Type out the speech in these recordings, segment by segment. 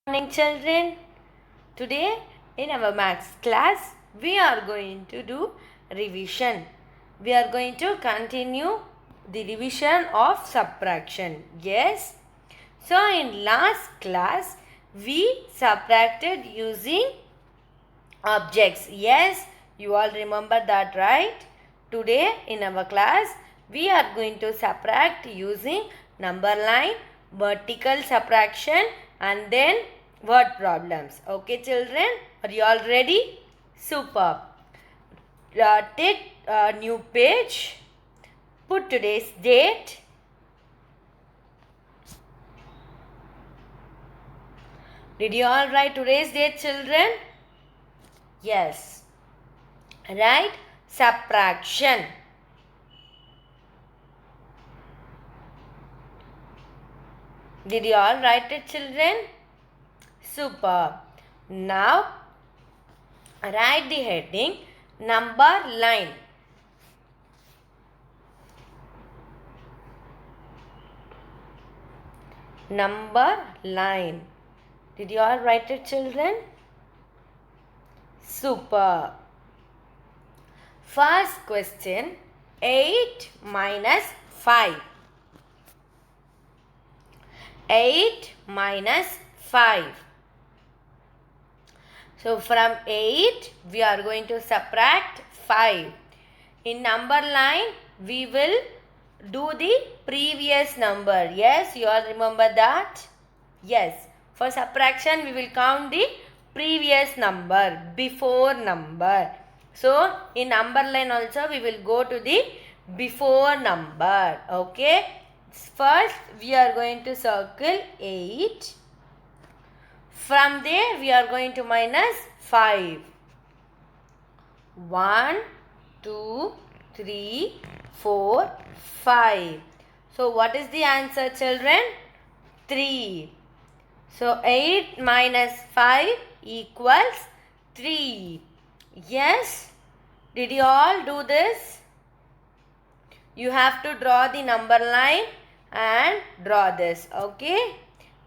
Morning, children. Today in our maths class we are going to do revision. We are going to continue the revision of subtraction. Yes. So in last class we subtracted using objects. Yes, you all remember that, right? Today in our class we are going to subtract using number line, vertical subtraction and then word problems. Okay, children, are you all ready? Superb. Take a new page, put today's date. Did you all write today's date, children? Yes. Right? Subtraction. Did you all write it, children? Super. Now, write the heading number line. Number line. Did you all write it, children? Super. First question, 8 minus 5. 8 minus 5. So from 8 we are going to subtract 5. In number line we will do the previous number. Yes, you all remember that? Yes. For subtraction we will count the previous number, before number. So in number line also we will go to the before number. Okay. First we are going to circle 8. From there we are going to minus 5. 1, 2, 3, 4, 5. So what is the answer, children? 3. So 8 minus 5 equals 3. Yes? Did you all do this? You have to draw the number line and draw this. Okay?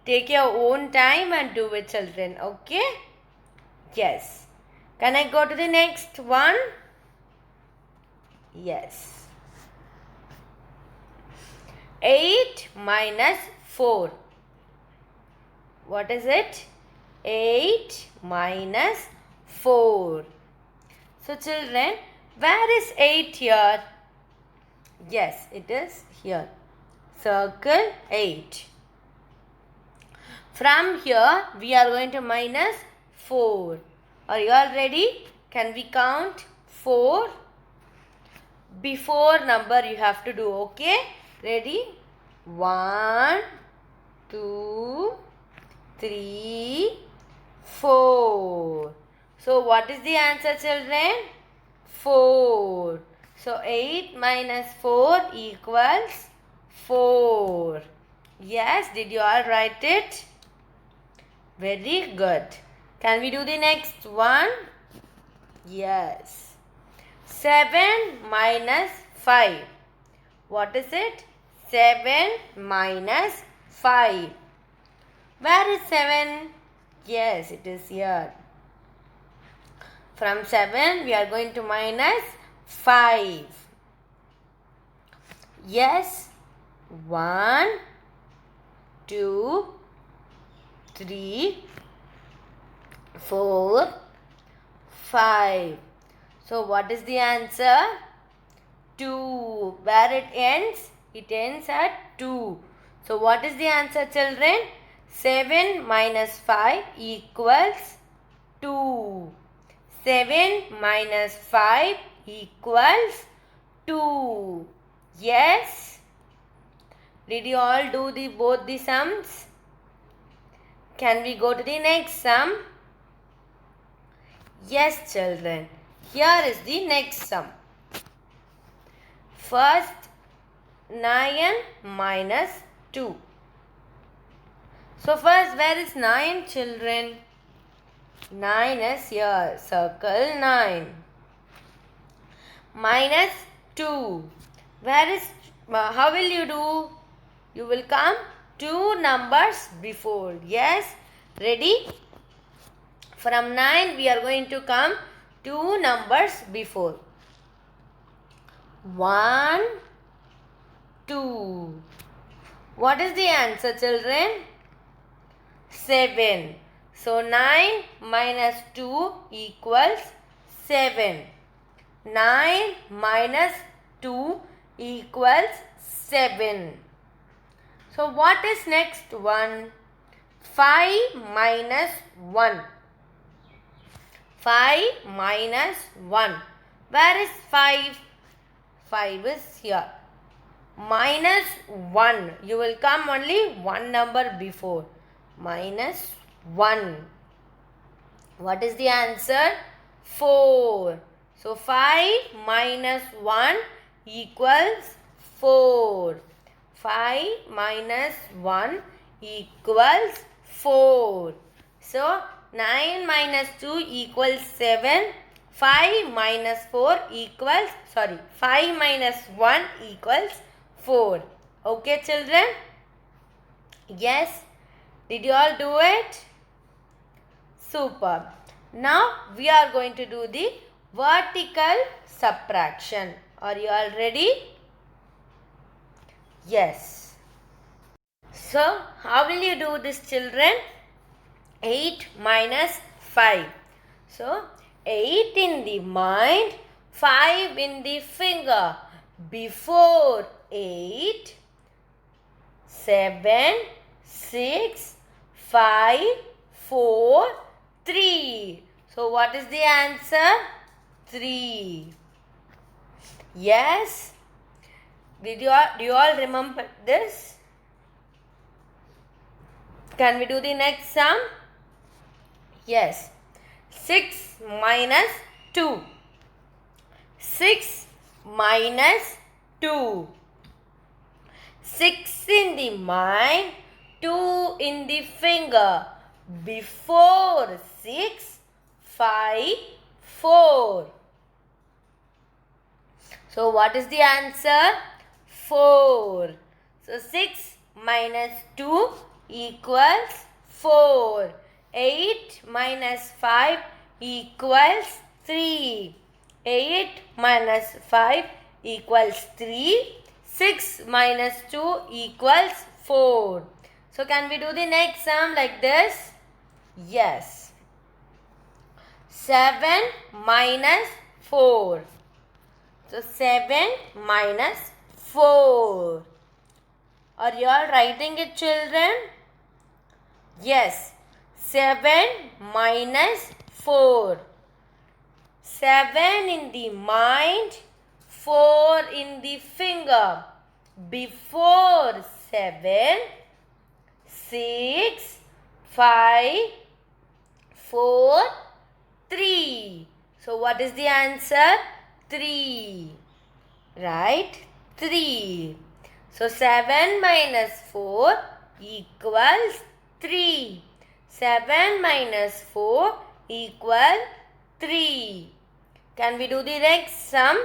Take your own time and do it, children. Okay? Yes. Can I go to the next one? Yes. 8 minus 4. What is it? 8 minus 4. So children, where is 8 here? Yes, it is here. Circle 8. From here, we are going to minus 4. Are you all ready? Can we count 4? Before number you have to do, okay? Ready? 1, 2, 3, 4. So what is the answer, children? 4. So 8 minus 4 equals 4. Yes, did you all write it? Very good. Can we do the next one? Yes. 7 minus 5. What is it? 7 minus 5. Where is 7? Yes, it is here. From 7 we are going to minus 5. Yes. 1, 2, 3, 4, 5. So what is the answer? 2. Where it ends? It ends at 2. So what is the answer, children? 7 minus 5 equals 2. 7 minus 5 equals 2. Yes? Did you all do both the sums? Can we go to the next sum? Yes, children. Here is the next sum. First, 9 minus 2. So first, where is 9, children? 9 is here. Circle 9. Minus 2. Where is, how will you do? You will come two numbers before. Yes, Ready? From 9 we are going to come 2 numbers before. 1, 2. What is the answer, children? 7. So 9 minus 2 equals 7. 9 minus 2 equals 7. So what is next one? 5 minus 1. 5 minus 1. Where is 5? 5 is here. Minus 1. You will come only one number before. Minus 1. What is the answer? 4. So 5 minus 1 equals 4. 5 minus 1 equals 4. So 9 minus 2 equals 7. 5 minus 4 equals, 5 minus 1 equals 4. Okay, children? Yes? Did you all do it? Super. Now we are going to do the vertical subtraction. Are you all ready? Yes. So, how will you do this, children? 8 minus 5. So, 8 in the mind, 5 in the finger. Before 8, 7, 6, 5, 4, 3. So, what is the answer? 3. Yes? Do you all remember this? Can we do the next sum? Yes. 6 minus 2. 6 minus 2. 6 in the mind, 2 in the finger. Before 6, 5, 4. So what is the answer? 4. So 6 minus 2 equals 4. 8 minus 5 equals 3. 8 minus 5 equals 3. 6 minus 2 equals 4. So can we do the next sum like this? Yes. 7 minus 4. So 7 minus 4. Are you all writing it, children? Yes. 7 minus 4. 7 in the mind, 4 in the finger. Before 7, 6, 5, 4, 3. So what is the answer? 3. Right? 3. So 7 minus 4 equals 3. 7 minus 4 equal 3. Can we do the next sum?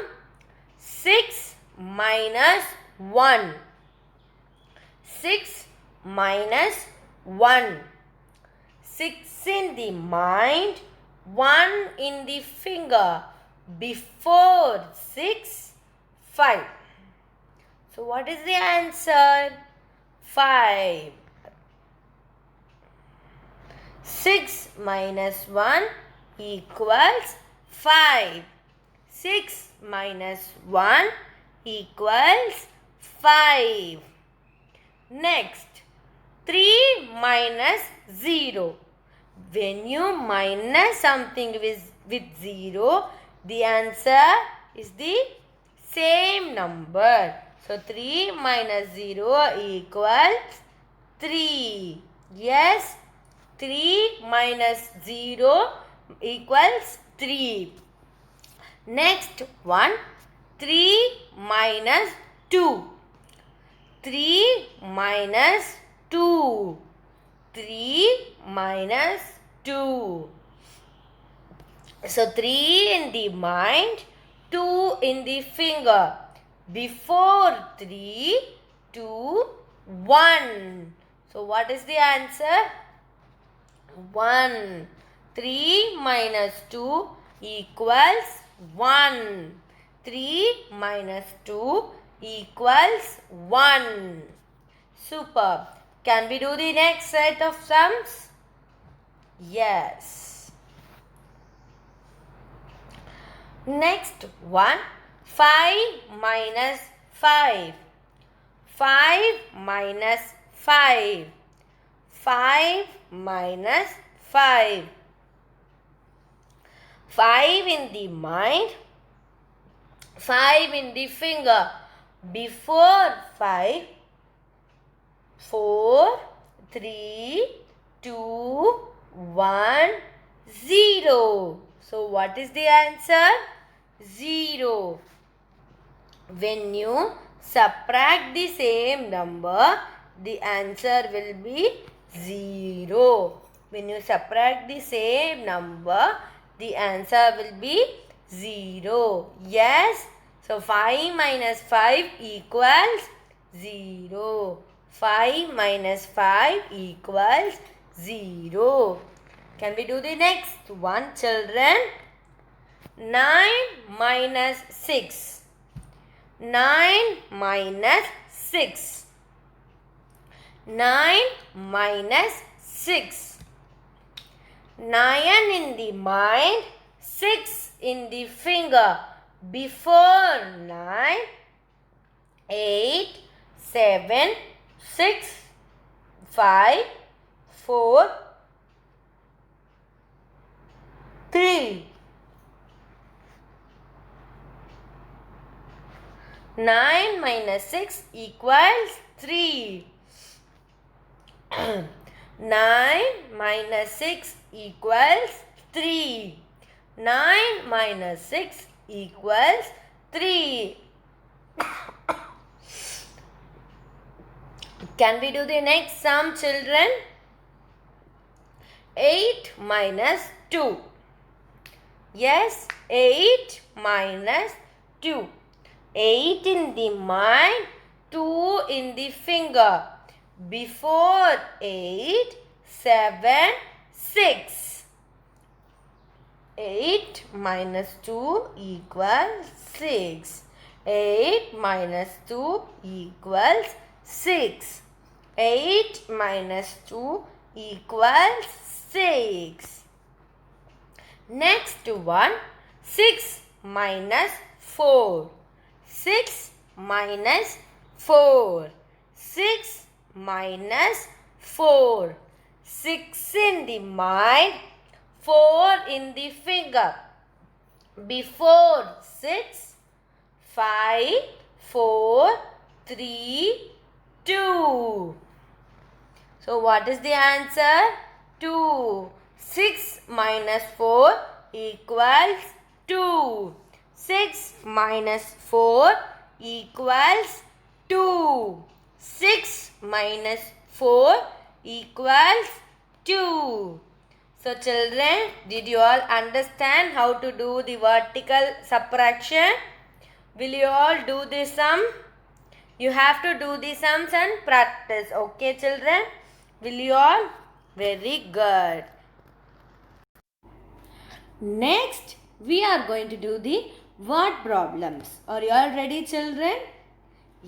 6 minus 1. 6 minus 1. 6 in the mind, 1 in the finger. Before 6, 5. So what is the answer? 5. 6 minus 1 equals 5. 6 minus 1 equals 5. Next, 3 minus 0. When you minus something with 0, the answer is the same number. So 3 minus 0 equals 3. Yes, 3 minus 0 equals 3. Next one, 3 minus 2. 3 minus 2. 3 minus 2. So 3 in the mind, 2 in the finger. Before 3, 2, 1. So what is the answer? 1. 3 minus 2 equals 1. 3 minus 2 equals 1. Superb. Can we do the next set of sums? Yes. Next one. 5 minus 5. 5 minus 5. 5 minus 5. 5 in the mind, 5 in the finger. Before 5, 4, 3, 2, 1, 0. So what is the answer? 0. When you subtract the same number, the answer will be 0. When you subtract the same number, the answer will be 0. Yes. So 5 minus 5 equals 0. 5 minus 5 equals 0. Can we do the next one, children? 9 minus 6. 9 minus 6. 9 minus 6. 9 in the mind, 6 in the finger. Before 9, 8, 7, 6, 5, 4, 3. 9 minus 6 equals 3. 9 minus 6 equals 3. 9 minus 6 equals 3. Can we do the next sum, children? 8 minus 2. Yes, 8 minus 2. 8 in the mind, 2 in the finger. Before 8, 7, 6. 8 minus 2 equals 6. 8 minus 2 equals 6. 8 minus 2 equals 6. Next one, 6 minus 4. 6 minus 4. 6 minus 4. 6 in the mind, 4 in the finger. Before 6, 5, 4, 3, 2. So what is the answer? 2. 6 minus 4 equals 2. 6 minus 4 equals 2. 6 minus 4 equals 2. So children, did you all understand how to do the vertical subtraction? Will you all do this sum? You have to do the sums and practice. Okay children? Will you all? Very good. Next, we are going to do the word problems. Are you all ready children?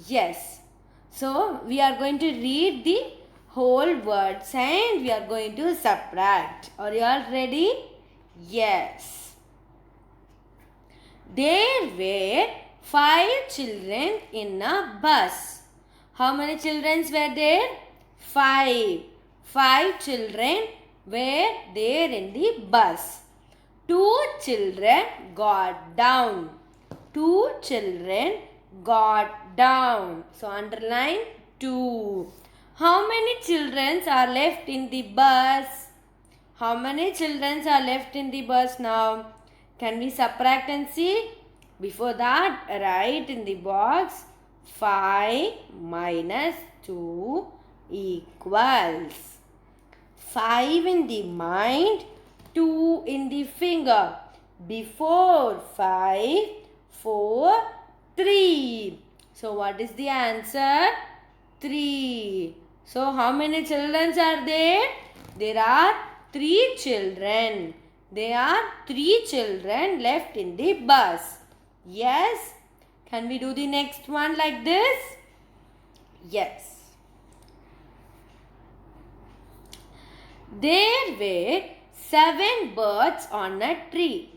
Yes. So, we are going to read the whole words and we are going to subtract. Are you all ready? Yes. There were 5 children in a bus. How many children were there? 5. 5 children were there in the bus. 2 children got down. 2 children got down. So underline 2. How many children are left in the bus? How many children are left in the bus now? Can we subtract and see? Before that, write in the box 5 minus 2 equals 5 in the mind, 2 in the finger. Before 5, 4, 3. So what is the answer? 3. So how many children are there? There are three children. There are three children left in the bus. Yes. Can we do the next one like this? Yes. There were 7 birds on a tree.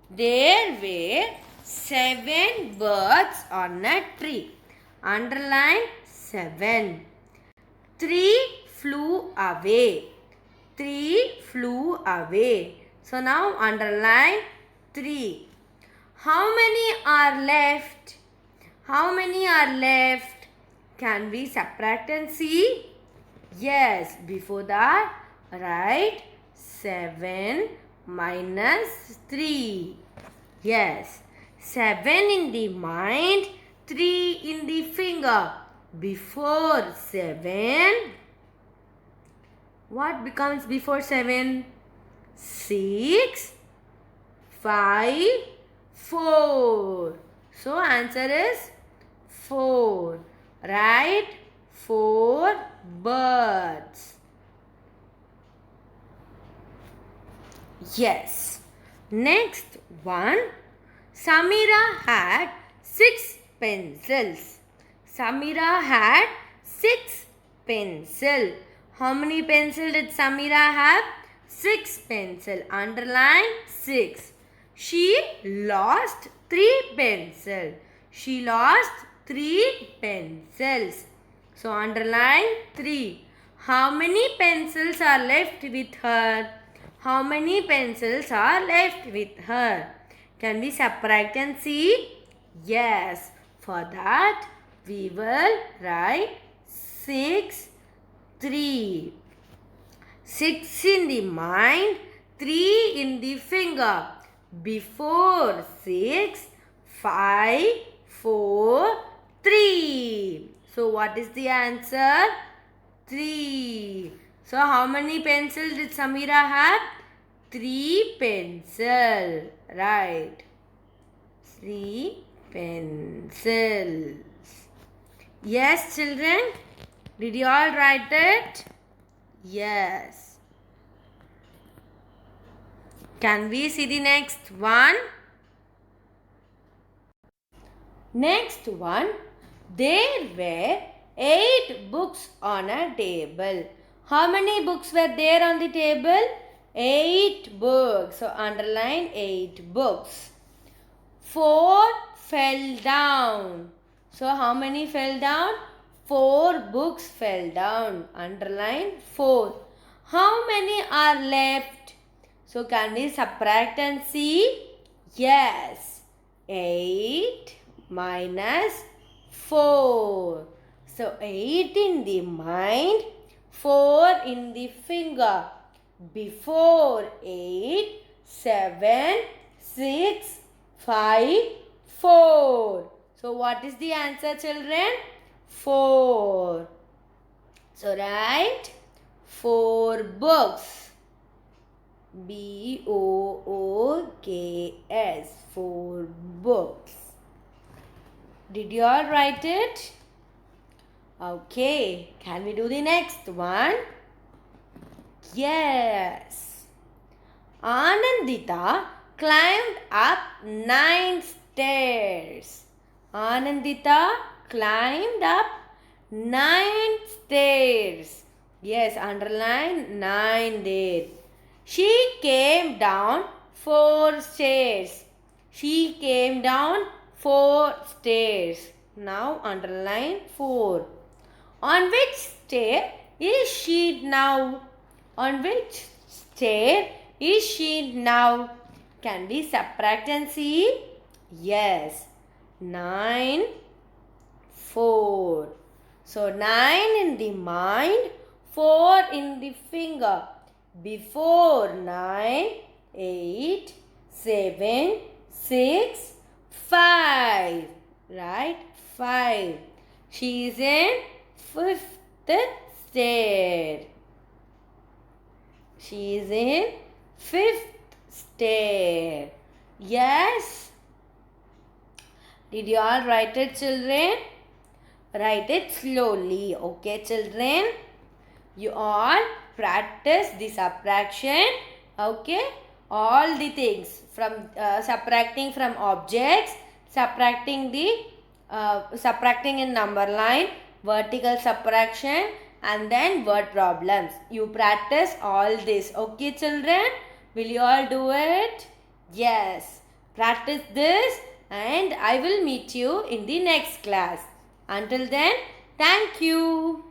There were 7 birds on a tree. Underline 7. 3 flew away. 3 flew away. So now underline 3. How many are left? How many are left? Can we subtract and see? Yes, before that, write 7 minus 3. Yes, 7 in the mind, 3 in the finger. Before 7, what becomes before 7? 6, 5, 4. So answer is 4. Write 4 birds. Yes. Next one. Samira had 6 pencils. Samira had 6 pencils. How many pencils did Samira have? 6 pencils. Underline 6. She lost 3 pencils. She lost 3 pencils. So underline 3. How many pencils are left with her? How many pencils are left with her? Can we subtract and see? Yes. For that, we will write 6, 3. 6 in the mind, 3 in the finger. Before 6, 5, 4, 3. So what is the answer? 3. So how many pencils did Samira have? 3 pencils. Right. 3 pencils. Yes, children. Did you all write it? Yes. Can we see the next one? Next one. There were 8 books on a table. How many books were there on the table? 8 books. So underline 8 books. 4 fell down. So how many fell down? 4 books fell down. Underline 4. How many are left? So can we subtract and see? Yes. 8 minus 4. So 8 in the mind, 4 in the finger. Before 8, 7, 6, 5, 4. So what is the answer, children? 4. So write 4 books. B-O-O-K-S. 4 books. Did you all write it? Okay. Can we do the next one? Yes. Anandita climbed up 9 stairs. Anandita climbed up 9 stairs. Yes, underline 9 there. She came down 4 stairs. She came down 4 stairs. Now underline 4. On which stair is she now? On which stair is she now? Can we subtract and see? Yes. 9, 4. So 9 in the mind, 4 in the finger. Before 9, 8, 7, 6, 5. Right? 5. She is in 5th stair. She is in 5th stair. Yes? Did you all write it, children? Write it slowly. Okay, children? You all practice the subtraction. Okay, all the things from subtracting from objects, subtracting in number line, vertical subtraction, and then word problems. You practice all this. Okay, children, will you all do it? Yes, practice this, and I will meet you in the next class. Until then, thank you.